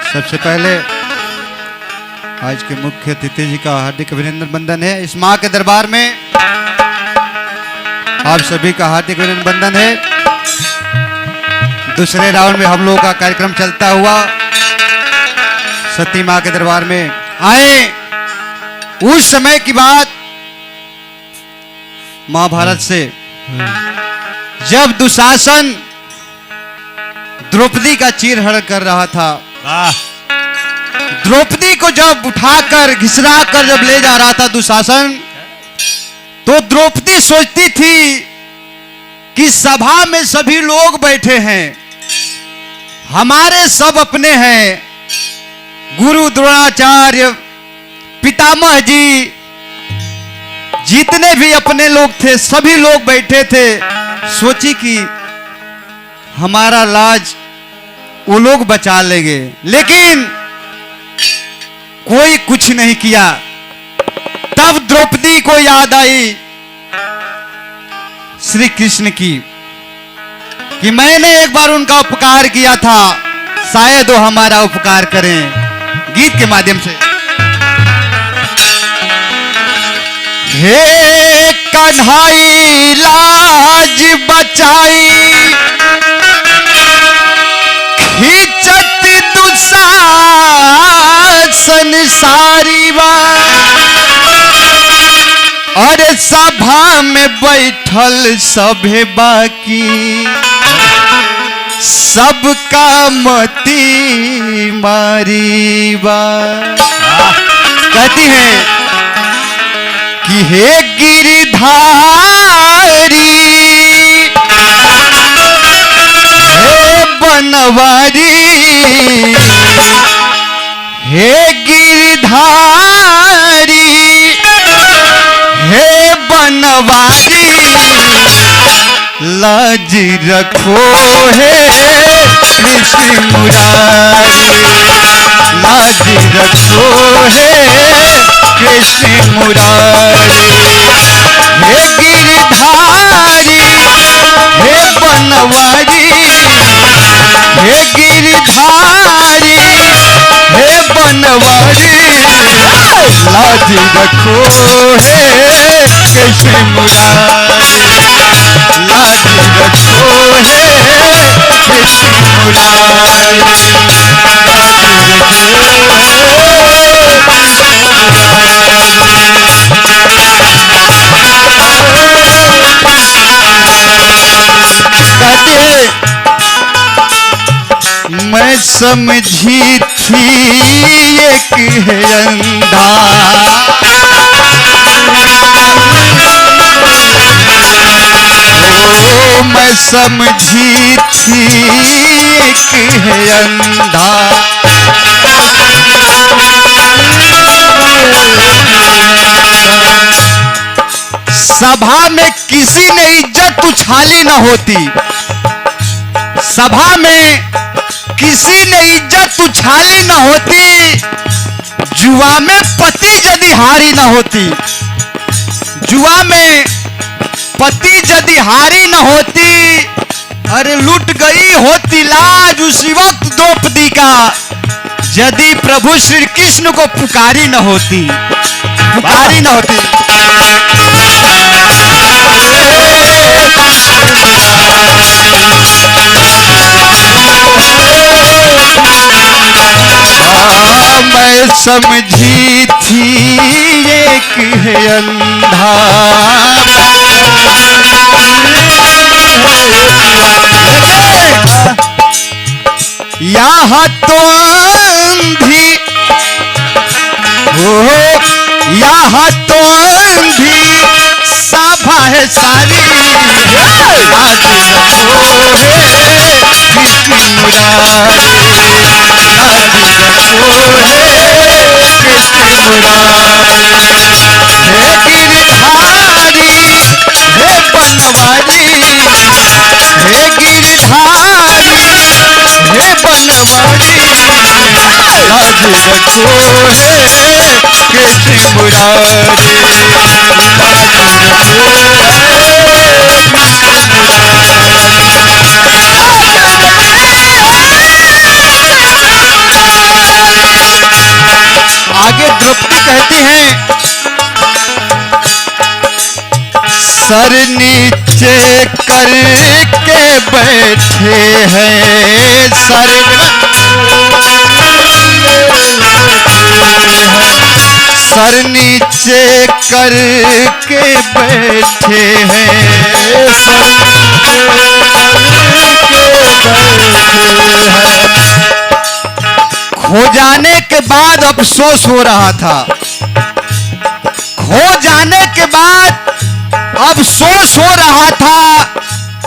सबसे पहले आज के मुख्य अतिथि जी का हार्दिक अभिनंदन वंदन है। इस मां के दरबार में आप सभी का हार्दिक अभिनंदन वंदन है। दूसरे राउंड में हम लोगों का कार्यक्रम चलता हुआ सती मां के दरबार में आए। उस समय की बात महाभारत से, जब दुशासन द्रौपदी का चीरहरण कर रहा था, द्रौपदी को जब उठाकर घिसरा कर जब ले जा रहा था दुशासन, तो द्रौपदी सोचती थी कि सभा में सभी लोग बैठे हैं, हमारे सब अपने हैं, गुरु द्रोणाचार्य, पितामह जी, जितने भी अपने लोग थे सभी लोग बैठे थे। सोची कि हमारा लाज वो लोग बचा लेंगे, लेकिन कोई कुछ नहीं किया। तब द्रौपदी को याद आई श्री कृष्ण की कि मैंने एक बार उनका उपकार किया था, शायद वो हमारा उपकार करें। गीत के माध्यम से हे कन्हई लाज बचाई, खिंचत दुशासन सारी और सभा में बैठल सभे बाकी, सबका मती मारी बा। कहती है कि हे गिरधारी, हे बनवारी, हे गिरधारी, हे बनवारी, लाज रखो हे कृष्ण मुरारी, लाज रखो हे कृष्ण मुरारी, हे गिरधारी, हे बनवारी, हे गिरधारी, हे बनवारी, लाज रखो हे कृष्ण मुरारी, लाज रखो हे कृष्ण मुरारी, मैं समझी थी एक है अंधा, ओ मैं समझी थी एक है अंधा, सभा में किसी ने इज्जत उछाली न होती, सभा में किसी ने इज्जत उछाली न होती, जुआ में पति यदि हारी न होती, जुआ में पति यदि हारी न होती, अरे लूट गई होती लाज उसी वक्त द्रौपदी का, यदि प्रभु श्री कृष्ण को पुकारी न होती, पुकारी न होती। मैं समझी थी एक है अंधा, यहाँ तो अंधी हो, यहाँ तो अंधी सभा है सारी, लाज रखो हे कृष्ण मुरारी, लाज रखो हे कृष्ण मुरारी, हे गिरधारी, हे बनवारी, हे गिरधारी, हे बनवारी, लाज रखो हे कृष्ण मुरारी, लाज रखो हे कृष्ण मुरारी। कहती हैं, सर नीचे करके बैठे हैं, सर नीचे करके बैठे हैं, खो जाने के बाद अफसोस हो रहा था, खो जाने के बाद अफसोस हो रहा था।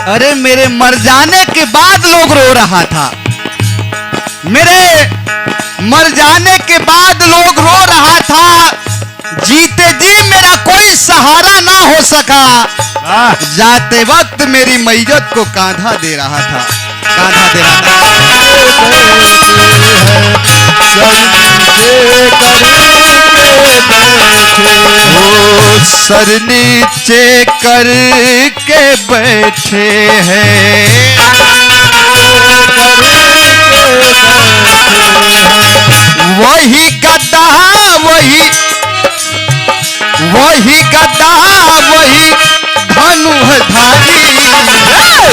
अरे मेरे मर जाने के बाद लोग रो रहा था, मेरे मर जाने के बाद लोग रो रहा था। जीते जी मेरा कोई सहारा ना हो सका, जाते वक्त मेरी मैयत को कांधा दे रहा था, कांधा दे रहा था। सर नीचे करके बैठे हैं, वही गद्दा वही गद्दा वही धनुधारी,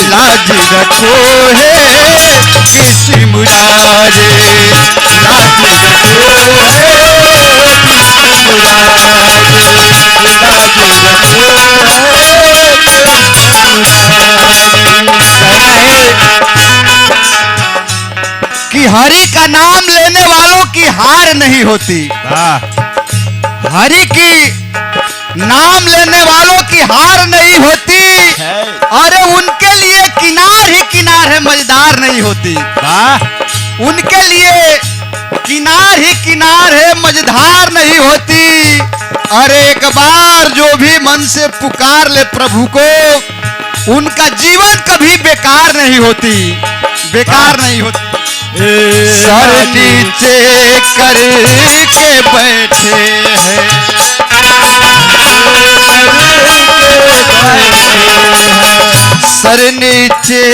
लाज रखो है किसी मुरारे, लाज रखो है किसी मुरारे, लाज रखो कि हरि का नाम लेने वालों की हार नहीं होती, हरि की नाम लेने वालों की हार नहीं होती। अरे उनके लिए किनार ही किनार है, मजेदार नहीं होती। उनके लिए किनार ही किनार है, मजेदार नहीं होती। अरे एक बार जो भी मन से पुकार ले प्रभु को, उनका जीवन कभी बेकार नहीं होती, बेकार नहीं होती। सर नीचे करके बैठे हैं, सर नीचे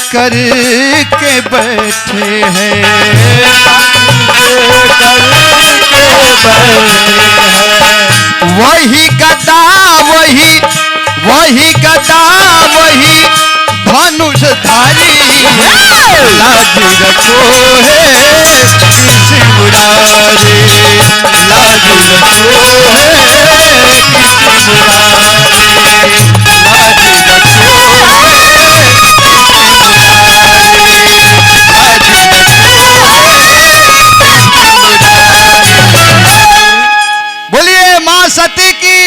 करके बैठे हैं, वही गदा वही गदा वही धनुषधारी, लाज रखो है किसी मुरारे, लाज रखो है किसी मुरारे, लाज रखो है। बोलिए मां सती की।